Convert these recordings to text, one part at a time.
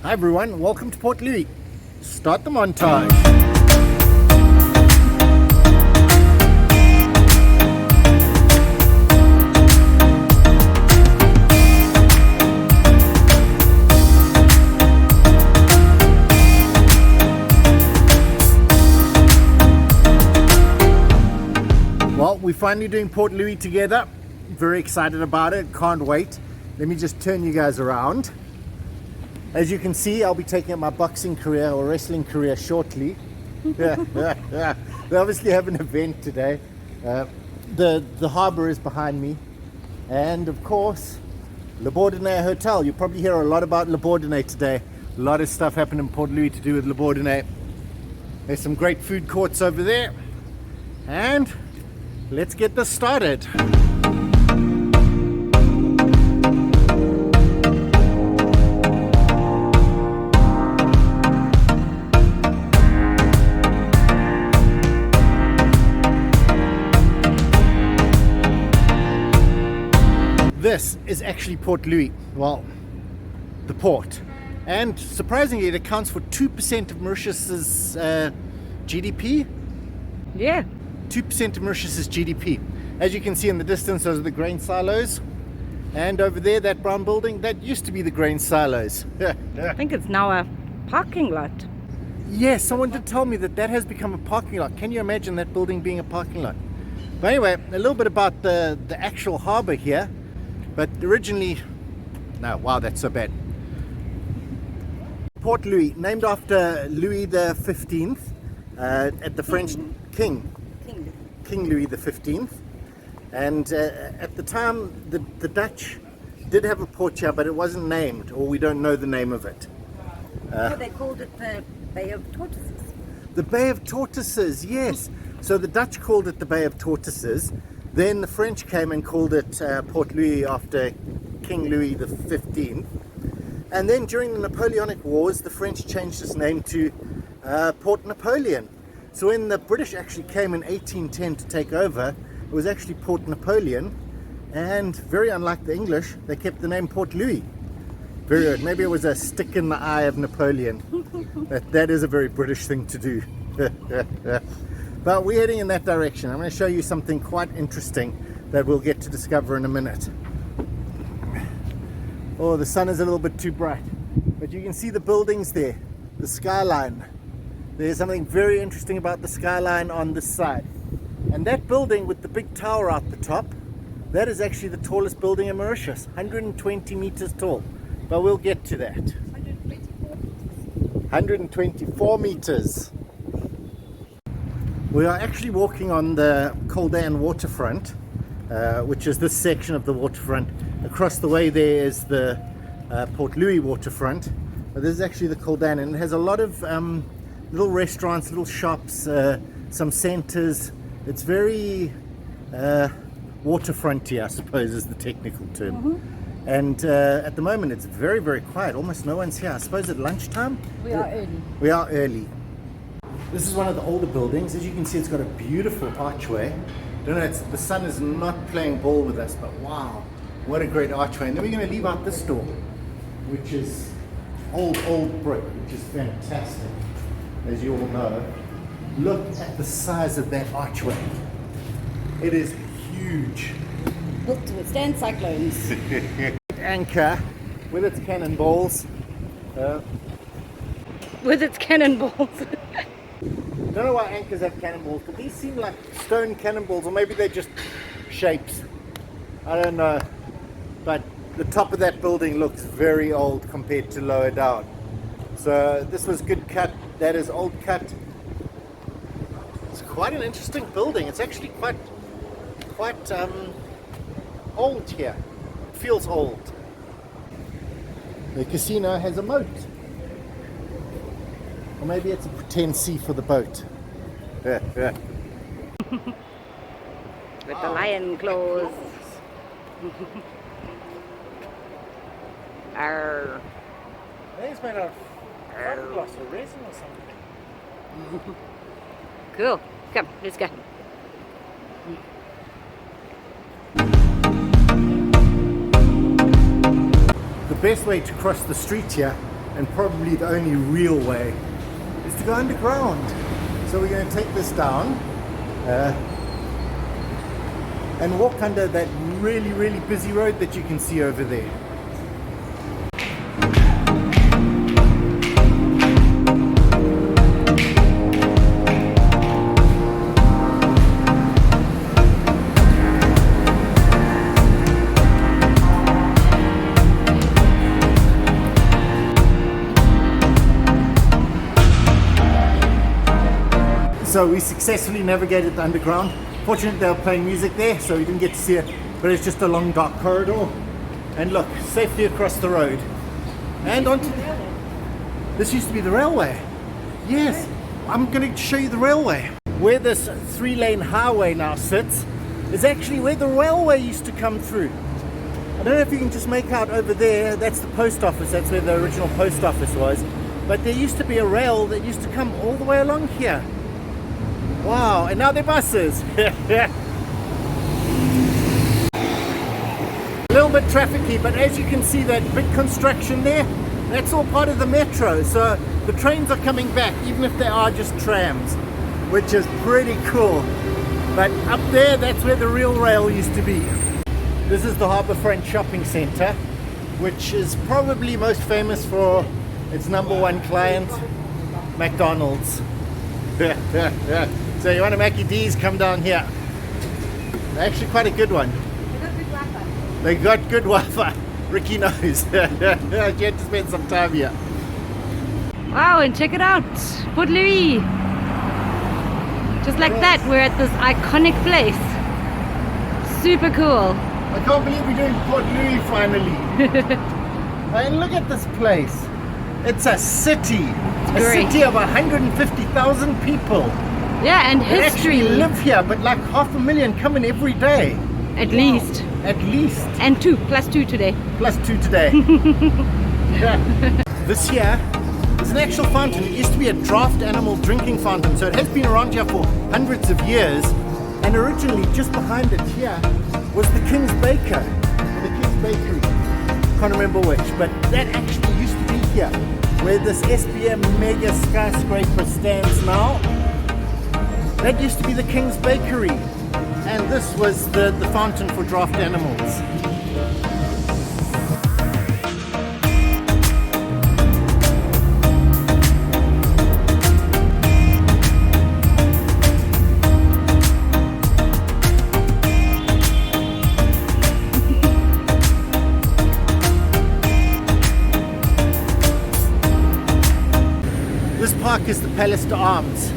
Hi everyone, welcome to Port Louis. Start the montage. Well, we're finally doing Port Louis together. Very excited about it, can't wait. Let me just turn you guys around. As you can see, I'll be taking up my boxing career or wrestling career shortly. They obviously have an event today. The Harbour is behind me. And of course, Le Bourdonnais Hotel. You probably hear a lot about Le Bourdonnais today. A lot of stuff happened in Port Louis to do with Le Bourdonnais. There's some great food courts over there. And let's get this started. This is actually Port Louis, well, the port, and surprisingly it accounts for 2% of Mauritius's GDP. Yeah. 2% of Mauritius's GDP. As you can see in the distance, those are the grain silos, and over there, that brown building, that used to be the grain silos. I think it's now a parking lot. Yes, someone did tell me that has become a parking lot. Can you imagine that building being a parking lot? But anyway, a little bit about the actual harbour here. But originally, no, wow, that's so bad. Port Louis, named after Louis the 15th, at the French King Louis the 15th. And at the time, the Dutch did have a port here, but it wasn't named, or we don't know the name of it. So they called it the Bay of Tortoises. The Bay of Tortoises, yes. So the Dutch called it the Bay of Tortoises. Then the French came and called it Port Louis after King Louis the 15th. And then during the Napoleonic Wars, the French changed its name to Port Napoleon. So when the British actually came in 1810 to take over, it was actually Port Napoleon. And very unlike the English, they kept the name Port Louis. Very good. Maybe it was a stick in the eye of Napoleon. That is a very British thing to do. But we're heading in that direction. I'm going to show you something quite interesting that we'll get to discover in a minute. Oh, the sun is a little bit too bright, but you can see the buildings there, the skyline. There's something very interesting about the skyline on this side. And that building with the big tower out the top, that is actually the tallest building in Mauritius, 120 meters tall. But we'll get to that. 124 meters. We are actually walking on the Cauldan waterfront, which is this section of the waterfront. Across the way there is the Port Louis waterfront, but this is actually the Cauldan, and it has a lot of little restaurants, little shops, some centres. It's very waterfronty, I suppose is the technical term. Mm-hmm. And at the moment it's very, very quiet. Almost no one's here. I suppose at lunchtime? We are early. We are early. This is one of the older buildings. As you can see, it's got a beautiful archway. Don't know, the sun is not playing ball with us, but wow, what a great archway. And then we're going to leave out this door, which is old brick, which is fantastic, as you all know. Look at the size of that archway. It is huge. Built to withstand cyclones. Anchor with its cannonballs. With its cannonballs. Don't know why anchors have cannonballs, but these seem like stone cannonballs, or maybe they're just shapes. I don't know. But the top of that building looks very old compared to lower down. So this was good cut, that is old cut. It's quite an interesting building. It's actually quite old here. It feels old. The casino has a moat. Or maybe it's a pretend sea for the boat. With the lion claws. Arr. I think it's made out of fiberglass or resin or something. Cool. Come, let's go. The best way to cross the street here and probably the only real way, is to go underground. So we're going to take this down and walk under that really, really busy road that you can see over there. So we successfully navigated the underground. Fortunately, they were playing music there, so we didn't get to see it, but it's just a long dark corridor. And look, safely across the road. And onto the... This used to be the railway. Yes, I'm going to show you the railway. Where this 3-lane highway now sits is actually where the railway used to come through. I don't know if you can just make out over there, that's the post office, that's where the original post office was. But there used to be a rail that used to come all the way along here. Wow, and now they're buses. A little bit trafficy, but as you can see that big construction there, that's all part of the metro. So the trains are coming back, even if they are just trams, which is pretty cool. But up there, that's where the real rail used to be. This is the Harbour Front Shopping Centre, which is probably most famous for its #1 client, McDonald's. So you want a Mackie D's, come down here. They're actually quite a good one. They got good Wi-Fi. Riki knows. You had to spend some time here. Wow, and check it out, Port Louis. Just like that, we're at this iconic place. Super cool. I can't believe we're doing Port Louis finally. And look at this place. It's a city. A great. City of 150,000 people. Yeah, and They history. actually live here, but like 500,000 come in every day. At least. At least. And +2 today. +2 today. Yeah. This here is an actual fountain. It used to be a draft animal drinking fountain, so it has been around here for hundreds of years. And originally, just behind it here, was the King's Baker, the King's Bakery. Can't remember which, but that actually used to be here, where this SBM mega skyscraper stands now. That used to be the King's Bakery, and this was the fountain for draft animals. This park is the Palace d'Armes.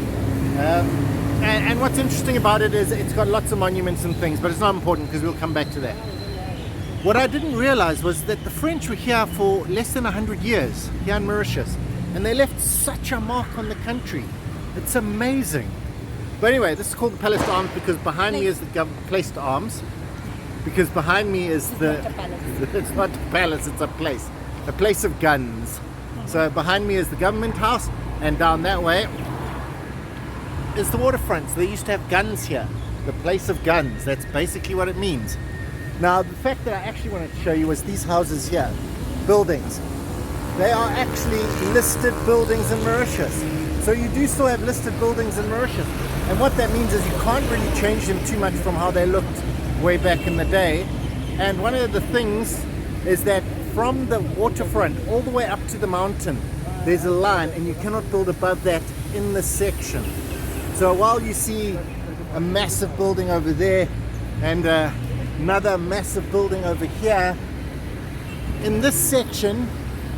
And what's interesting about it is it's got lots of monuments and things, but it's not important because we'll come back to that. What I didn't realize was that the French were here for less than 100 years, here in Mauritius, and they left such a mark on the country. It's amazing. But anyway, this is called the Palace d'Armes because behind me is the Place d'Armes, because behind me is the... It's not a palace, it's a place of guns. So behind me is the government house, and down that way is the waterfront. So they used to have guns here, the place of guns. That's basically what it means. Now the fact that I actually wanted to show you was these houses here, buildings. They are actually listed buildings in Mauritius. So you do still have listed buildings in Mauritius. And what that means is you can't really change them too much from how they looked way back in the day. And one of the things is that from the waterfront all the way up to the mountain, there's a line, and you cannot build above that in this section. So while you see a massive building over there and another massive building over here, in this section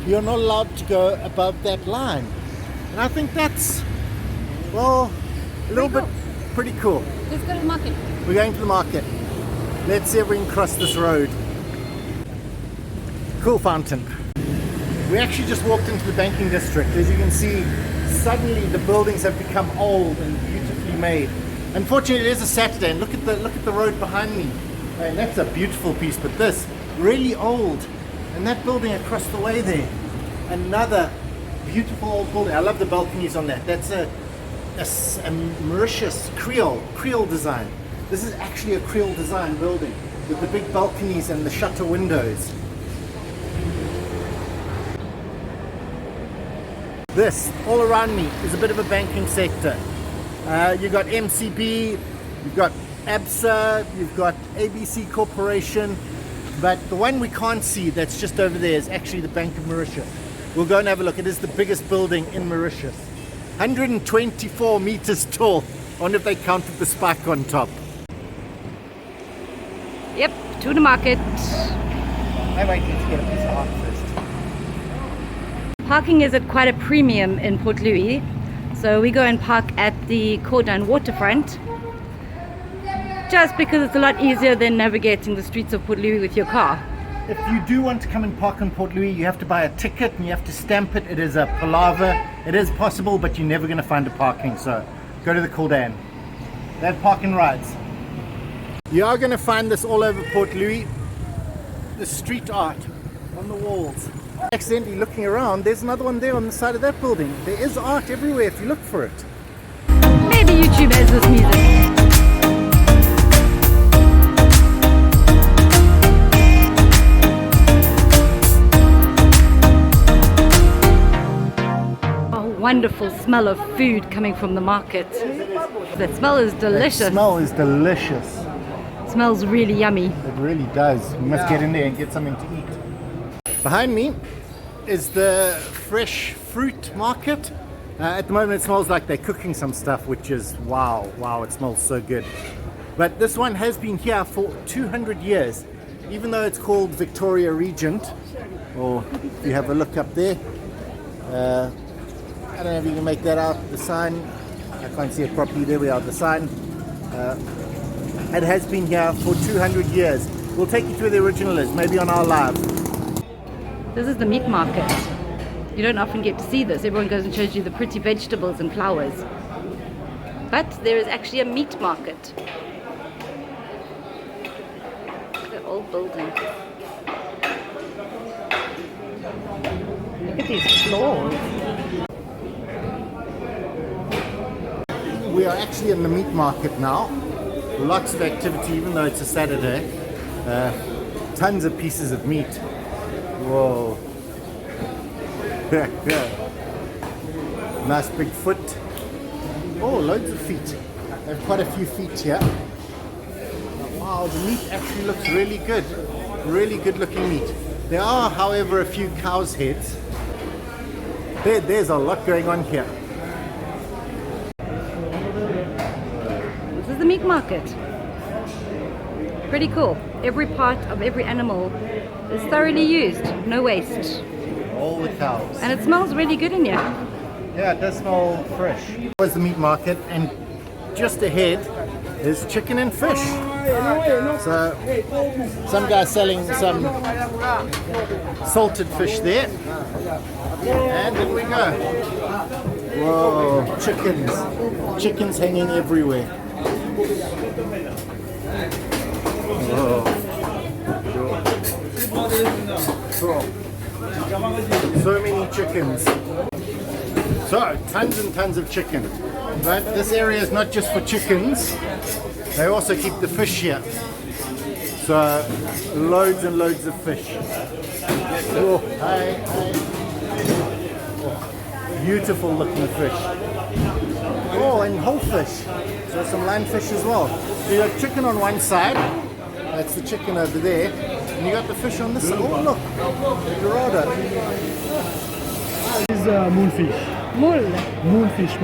you're not allowed to go above that line. And I think that's, well, a little bit pretty cool. Let's go to the market. We're going to the market. Let's see if we can cross this road. Cool fountain. We actually just walked into the banking district. As you can see, suddenly the buildings have become old and beautifully made. Unfortunately, it is a Saturday, and look at the road behind me. And that's a beautiful piece, but this really old. And that building across the way there, another beautiful old building. I love the balconies on that. That's a Mauritius Creole design. This is actually a Creole design building with the big balconies and the shutter windows. This, all around me, is a bit of a banking sector. You've got MCB, you've got ABSA, you've got ABC Corporation, but the one we can't see that's just over there is actually the Bank of Mauritius. We'll go and have a look. It is the biggest building in Mauritius. 124 meters tall. I wonder if they counted the spike on top. Yep, to the market. I might need to get a piece of art first. Parking is at quite a premium in Port Louis, so we go and park at the Cauldan waterfront just because it's a lot easier than navigating the streets of Port Louis with your car. If you do want to come and park in Port Louis, you have to buy a ticket and you have to stamp it. It is a palaver. It is possible, but you're never going to find a parking, so go to the Cauldan. They have parking rides. You are going to find this all over Port Louis. The street art on the walls. Accidentally looking around, there's another one there on the side of that building. There is art everywhere if you look for it. Maybe YouTube has this music. Wonderful smell of food coming from the market. The smell is delicious. The smell is delicious. It smells really yummy. It really does. You must get in there and get something to eat. Behind me is the fresh fruit market. At the moment it smells like they're cooking some stuff, which is wow, it smells so good. But this one has been here for 200 years, even though it's called Victoria Regent, or if you have a look up there, I don't know if you can make that out, the sign. I can't see it properly. There we are, the sign. It has been here for 200 years. We'll take you to where the original is, maybe on our live. This is the meat market. You don't often get to see this. Everyone goes and shows you the pretty vegetables and flowers. But there is actually a meat market. The old building. Look at these floors. We are actually in the meat market now. Lots of activity, even though it's a Saturday. Tons of pieces of meat. Whoa. Nice big foot. Oh, loads of feet. They have quite a few feet here. Wow, the meat actually looks really good. Really good looking meat. There are, however, a few cow's heads. There's a lot going on here. This is the meat market. Pretty cool. Every part of every animal is thoroughly used. No waste. All the cows. And it smells really good in here. Yeah, it does smell fresh. Here's the meat market, and just ahead is chicken and fish. So some guy selling some salted fish there. And in we go. Whoa, chickens. Chickens hanging everywhere. Whoa. So many chickens. So, tons and tons of chicken. But this area is not just for chickens. They also keep the fish here. So, loads and loads of fish. Oh, hi. Oh, beautiful looking fish. Oh, and whole fish. So some lionfish as well. So you have chicken on one side. That's the chicken over there. And you got the fish on this side. Oh, look. Dorado. This is moonfish. Moonfish.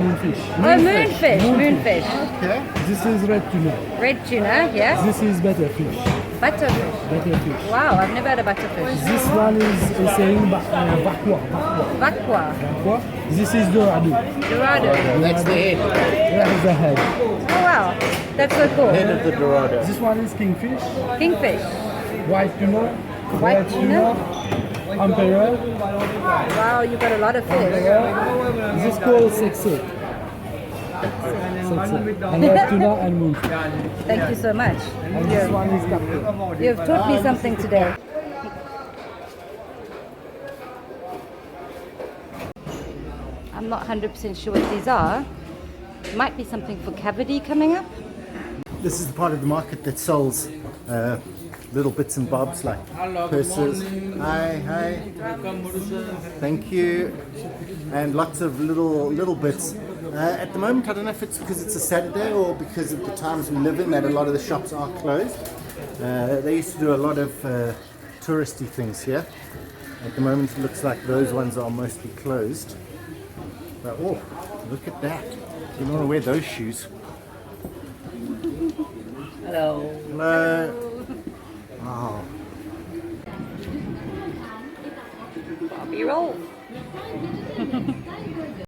Oh, moonfish. Okay. This is red tuna. Red tuna, yeah. This is butterfish. Butterfish. Wow, I've never had a butterfish. This one is saying vakwa. Vakwa. This is dorado. Dorado. That's the head. That is the head. Oh wow, that's so cool. Head of the Dorado. This one is kingfish. Kingfish. White tuna. White red tuna. Emperor. Wow, you got a lot of fish. This is called seksek. And red tuna and moonfish. Thank you so much. And this one is captain. You have taught me something today. I'm not 100% sure what these are. Might be something for cavity coming up. This is the part of the market that sells little bits and bobs like purses. Hi. Thank you. and lots of little bits. At the moment, I don't know if it's because it's a Saturday or because of the times we live in that a lot of the shops are closed. They used to do a lot of touristy things here. At the moment, it looks like those ones are mostly closed. But oh, look at that! You don't want to wear those shoes. Hello. Hello. Oh. Bobby roll.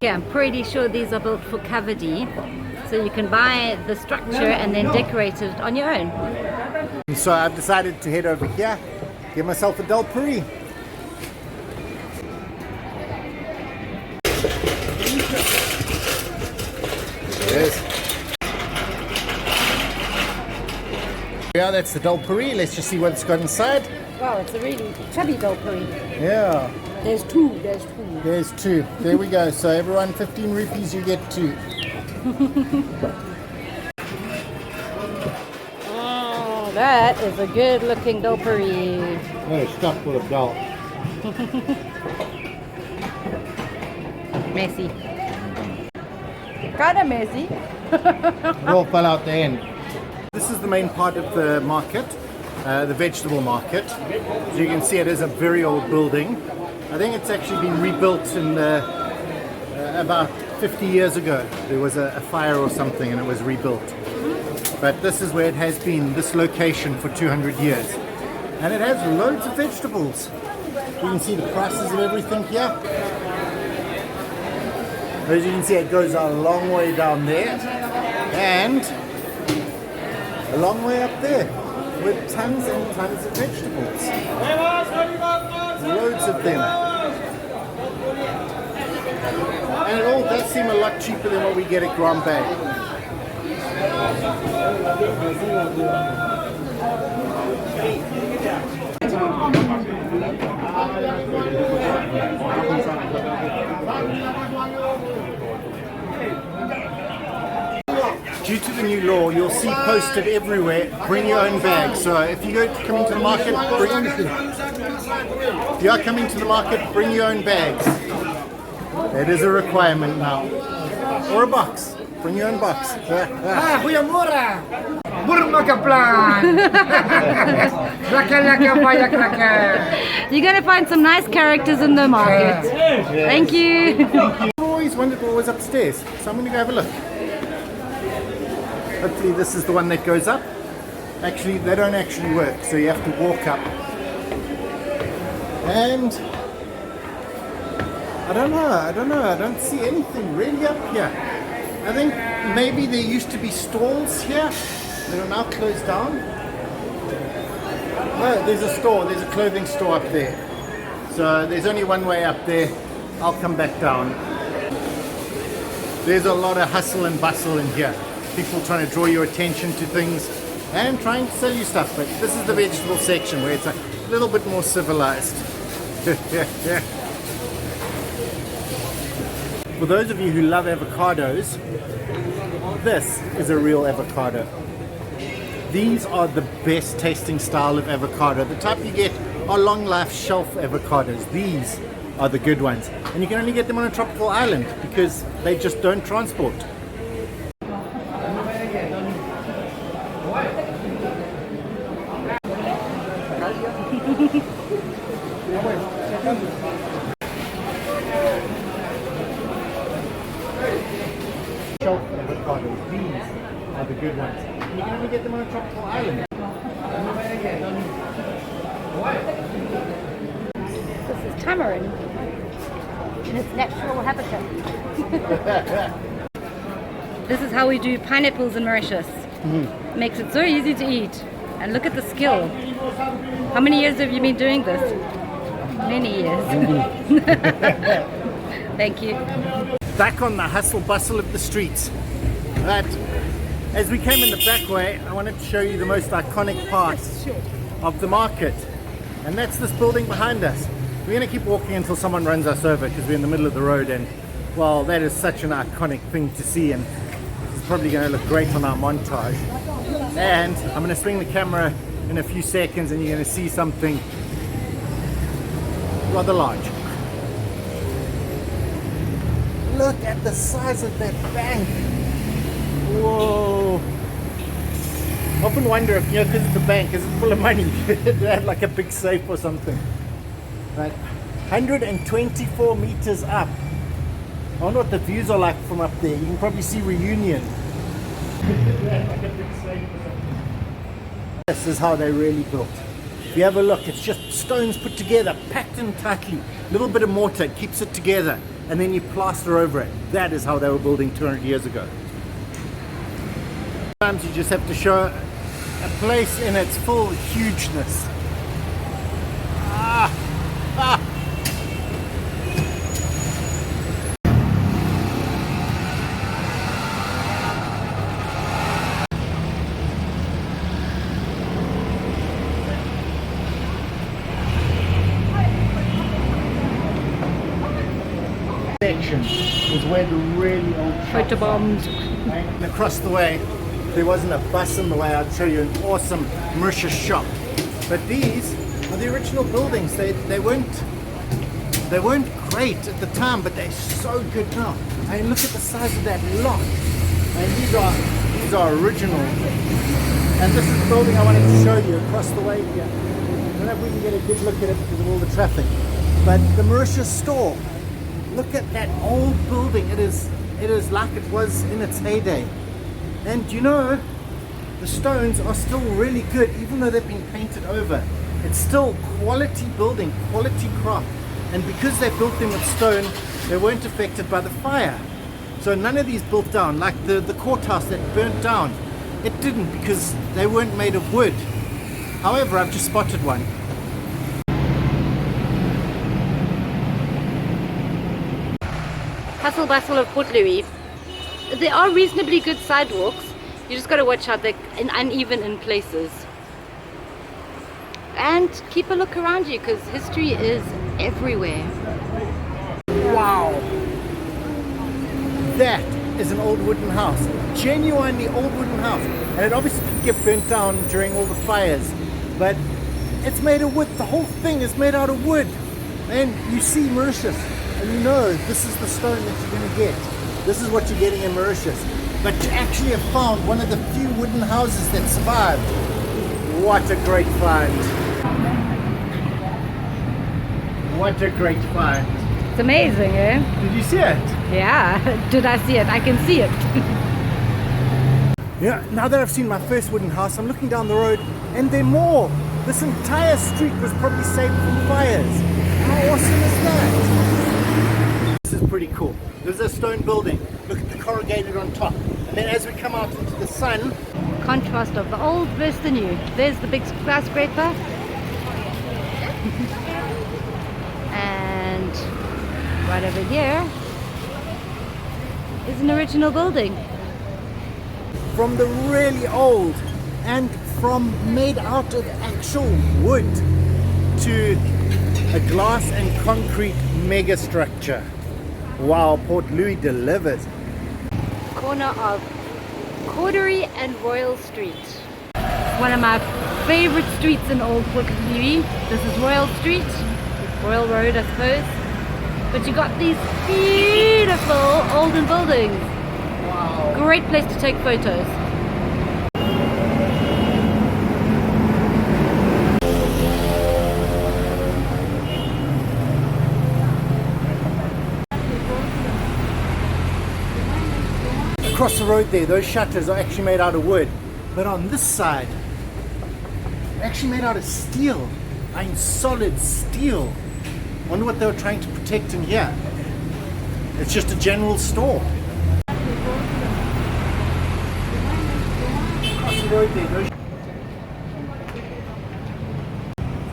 Yeah, I'm pretty sure these are built for cavity, so you can buy the structure and then decorate it on your own. So I've decided to head over here, give myself a dholl puri. Yes. Yeah, that's the dholl puri. Let's just see what it's got inside. Wow, it's a really chubby dholl puri. Yeah. There's two. There's two. There we go. So everyone 15 rupees, you get two. Oh, that is a good looking dholl puri. Oh, it's stuffed with a dholl. Messy. Kinda messy. It all fell out the end. This is the main part of the market, the vegetable market. As you can see, it is a very old building. I think it's actually been rebuilt in about 50 years ago. There was a fire or something and it was rebuilt. But this is where it has been, this location, for 200 years. And it has loads of vegetables. You can see the prices of everything here. As you can see, it goes a long way down there and a long way up there with tons and tons of vegetables. Loads of them. And it all does seem a lot cheaper than what we get at Grand Bay. Due to the new law, you'll see posted everywhere, bring your own bag. So if you go come into the market, if you are coming to the market, bring your own bags. That is a requirement now. Or a box. Bring your own box. You're gonna find some nice characters in the market. Thank you. I've always wondered what was upstairs, so I'm going to go have a look. Hopefully this is the one that goes up. Actually, they don't actually work, so you have to walk up. And I don't know, I don't see anything really up here. I think maybe there used to be stalls here that are now closed down. Oh, there's a store, there's a clothing store up there. So there's only one way up there. I'll come back down. There's a lot of hustle and bustle in here. People trying to draw your attention to things and trying to sell you stuff. But this is the vegetable section where it's a little bit more civilized. For those of you who love avocados, this is a real avocado. These are the best tasting style of avocado. The type you get are long life shelf avocados. These are the good ones. And you can only get them on a tropical island because they just don't transport. Shelf avocados. These are the good ones. And you can only get them on a tropical island. This is tamarind in its natural habitat. This is how we do pineapples in Mauritius. Makes it so easy to eat. And look at the skill. How many years have you been doing this? Many years. Thank you. Back on the hustle bustle of the streets. But as we came in the back way, I wanted to show you the most iconic part of the market. And that's this building behind us. We're going to keep walking until someone runs us over because we're in the middle of the road, and well, that is such an iconic thing to see, and it's probably going to look great on our montage. And I'm going to swing the camera in a few seconds and you're going to see something rather large. look at the size of that bank. Whoa. I often wonder if, because it's a bank, is it full of money? They had like a big safe or something. Right. 124 meters up. I wonder what the views are like from up there. You can probably see Reunion. Like a big safe or something. This is how they really built. If you have a look, it's just stones put together, packed in tightly. A little bit of mortar, it keeps it together, and then you plaster over it. That is how they were building 200 years ago. Sometimes you just have to show a place in its full hugeness. Section is where the really old shops Photobombed. are. And across the way, there wasn't a bus in the way. I'd show you an awesome Mauritius shop. But these are the original buildings. They weren't great at the time, but they're so good now. I mean, look at the size of that lot. And these are original. And this is the building I wanted to show you across the way here. I don't know if we can get a good look at it because of all the traffic. But the Mauritius store. Look at that old building. It is like it was in its heyday. And you know, the stones are still really good, even though they've been painted over. It's still quality building, quality craft. And because they built them with stone, they weren't affected by the fire. So none of these built down, like the courthouse that burnt down. It didn't, because they weren't made of wood. However, I've just spotted one. Hustle bustle of Port Louis. There are reasonably good sidewalks. You just got to watch out, they're uneven in places. And keep a look around you because history is everywhere. Wow! That is an old wooden house. Genuinely old wooden house. And it obviously didn't get burnt down during all the fires. But it's made of wood. The whole thing is made out of wood. And you see Mauritius. And you know this is the stone that you're going to get. This is what you're getting in Mauritius. But to actually have found one of the few wooden houses that survived. What a great find. What a great find. It's amazing, eh? Did you see it? Yeah, did I see it? I can see it. Yeah, now that I've seen my first wooden house, I'm looking down the road and there are more. This entire street was probably saved from fires. How awesome is that? This is pretty cool. There's a stone building. Look at the corrugated on top. And then as we come out into the sun, Contrast of the old versus the new. There's the big skyscraper. And right over here is an original building. from the really old and from made out of actual wood to a glass and concrete mega structure. Wow, Port Louis delivers. Corner of Cordery and Royal Street. One of my favorite streets in Old Port Louis. This is Royal Street, Royal Road I suppose. But you got these beautiful olden buildings. Wow. Great place to take photos. Across the road there, those shutters are actually made out of wood. But on this side, they're actually made out of steel. I mean, solid steel. Wonder what they were trying to protect in here. It's just a general store. Across the road there, those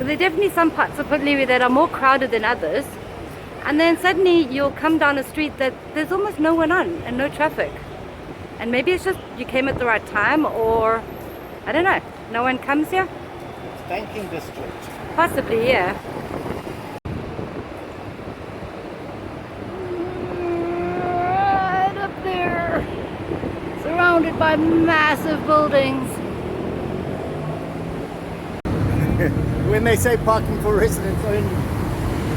So there are definitely some parts of Port Louis that are more crowded than others. And then suddenly you'll come down a street that there's almost no one on and no traffic. And maybe it's just you came at the right time, or I don't know, no one comes here? banking district. Possibly, yeah. Right up there, surrounded by massive buildings. When they say parking for residents only,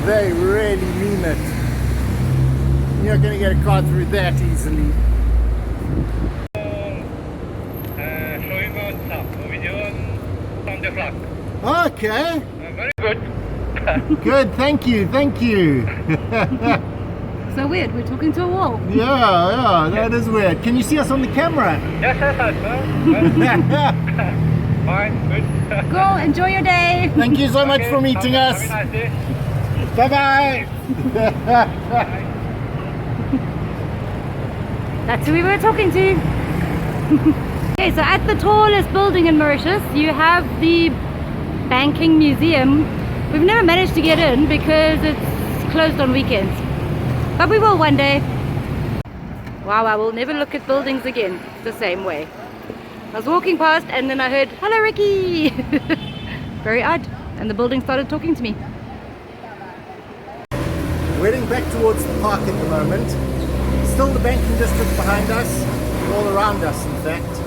they really mean it. You're not going to get a car through that easily. Showing on top. Video on the clock. Okay. Very good. Good. Thank you. Thank you. So weird, we're talking to a wall. Yeah, that is weird. Can you see us on the camera? Yes, fine, good. Go, enjoy your day. Thank you so much Okay, for meeting us. Have a nice day. Bye-bye. That's who we were talking to. Okay, so at the tallest building in Mauritius, you have the Banking Museum. We've never managed to get in because it's closed on weekends. But we will one day. Wow, I will never look at buildings again the same way. I was walking past and then I heard, "Hello, Riki!" Very odd. And the building started talking to me. We're heading back towards the park at the moment. Still the banking district behind us, all around us in fact.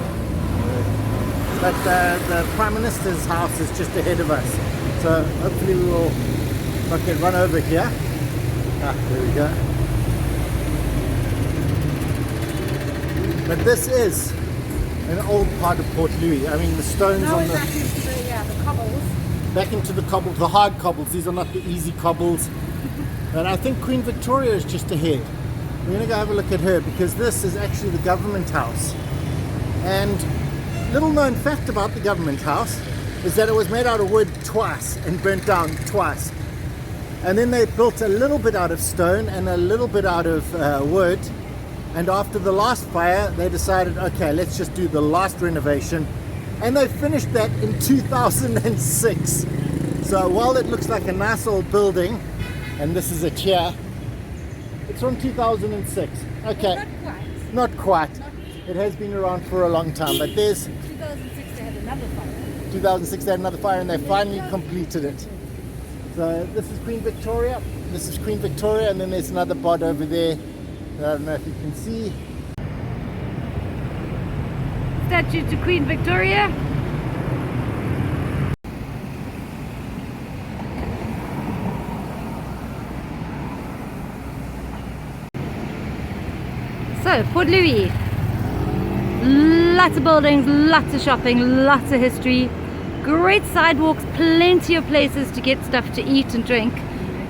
But the Prime Minister's house is just ahead of us. So hopefully we will not get run over here. Ah, there we go. But this is an old part of Port Louis. I mean the stones on the... Back into the cobbles. Back into the cobbles, the hard cobbles. These are not the easy cobbles. And I think Queen Victoria is just ahead. We're going to go have a look at her because this is actually the government house. And little known fact about the government house is that it was made out of wood twice and burnt down twice. And then they built a little bit out of stone and a little bit out of wood. And after the last fire, they decided, okay, let's just do the last renovation. And they finished that in 2006. So while it looks like a nice old building, and this is a chair, it's from 2006. Okay, not quite. It has been around for a long time, but there's 2006 they had another fire. 2006 they had another fire and they finally completed it. So this is Queen Victoria, this is Queen Victoria, and then there's another bod over there. I don't know if you can see. Statue to Queen Victoria. So, Port Louis. Lots of buildings, lots of shopping, lots of history. Great sidewalks, plenty of places to get stuff to eat and drink.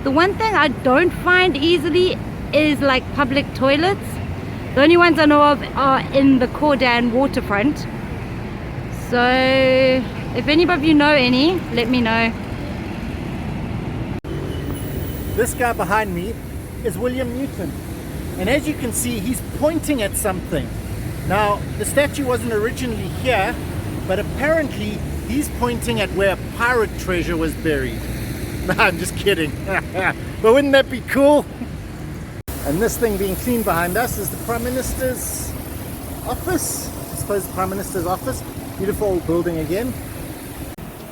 The one thing I don't find easily is like public toilets. The only ones I know of are in the Cauldan waterfront. So if any of you know any, let me know. This guy behind me is William Newton. And as you can see, he's pointing at something. Now, the statue wasn't originally here, but apparently he's pointing at where pirate treasure was buried. No, I'm just kidding. But wouldn't that be cool? And this thing being clean behind us is the Prime Minister's office. I suppose the Prime Minister's office. Beautiful old building again.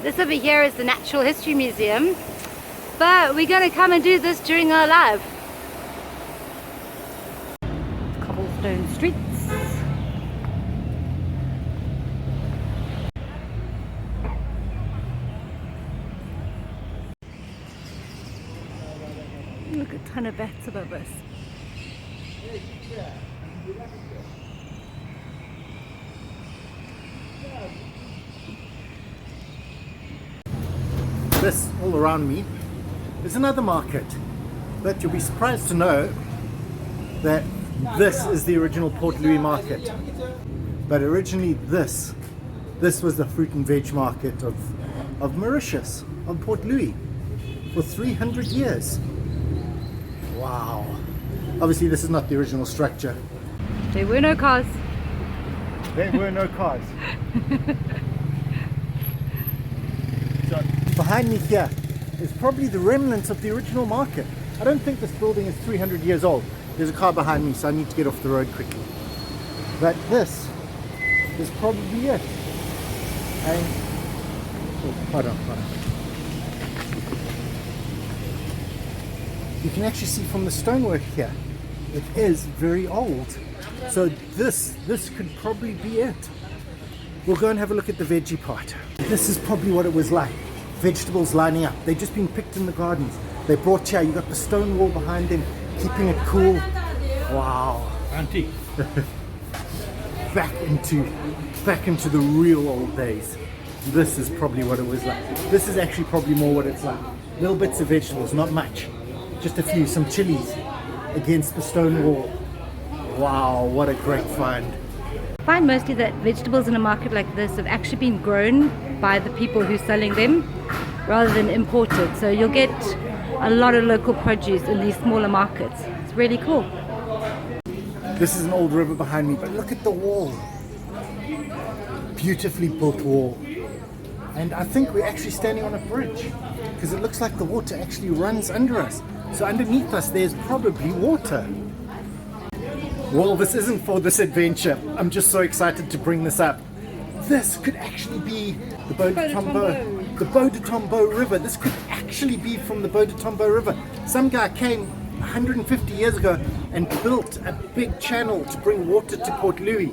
This over here is the Natural History Museum, but we're going to come and do this during our live. Cobblestone streets. Look, a ton of bats above us. This, all around me, is another market. But you'll be surprised to know that this is the original Port Louis market. But originally this was the fruit and veg market of Mauritius, of Port Louis, for 300 years. Wow. Obviously this is not the original structure. There were no cars. There were no cars. So behind me here is probably the remnants of the original market. I don't think this building is 300 years old. There's a car behind me, so I need to get off the road quickly. But this is probably it. And oh, hold on. You can actually see from the stonework here, it is very old. So this could probably be it. We'll go and have a look at the veggie part. This is probably what it was like. Vegetables lining up. They've just been picked in the gardens. They brought here, you got the stone wall behind them, keeping it cool. Wow. Antique. Back into the real old days. This is probably what it was like. This is actually probably more what it's like. Little bits of vegetables, not much. Just a few, some chilies against the stone wall. Wow, what a great find. I find mostly that vegetables in a market like this have actually been grown by the people who's selling them rather than imported. So you'll get a lot of local produce in these smaller markets. It's really cool. This is an old river behind me, but look at the wall. Beautifully built wall. And I think we're actually standing on a bridge because it looks like the water actually runs under us. So underneath us there's probably water. Well, this isn't for this adventure. I'm just so excited to bring this up. This could actually be the Bow de Tombeau River. This could actually be from the Bow de Tombeau River. Some guy came 150 years ago and built a big channel to bring water to Port Louis.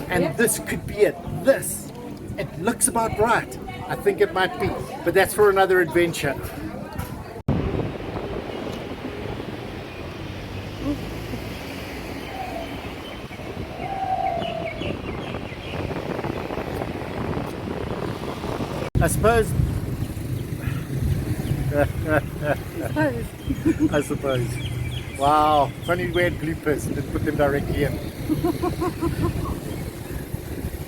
And this could be it. This. It looks about right. I think it might be. But that's for another adventure. I suppose. I suppose. Wow, funny weird bloopers. Let's put them directly in.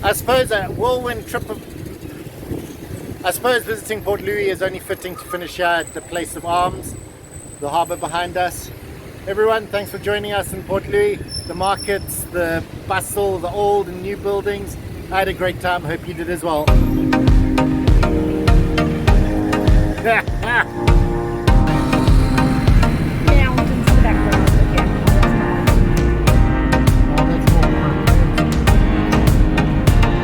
I suppose a whirlwind trip of. I suppose visiting Port Louis is only fitting to finish here at the place of arms, the harbour behind us. Everyone, thanks for joining us in Port Louis. The markets, the bustle, the old and new buildings. I had a great time. Hope you did as well.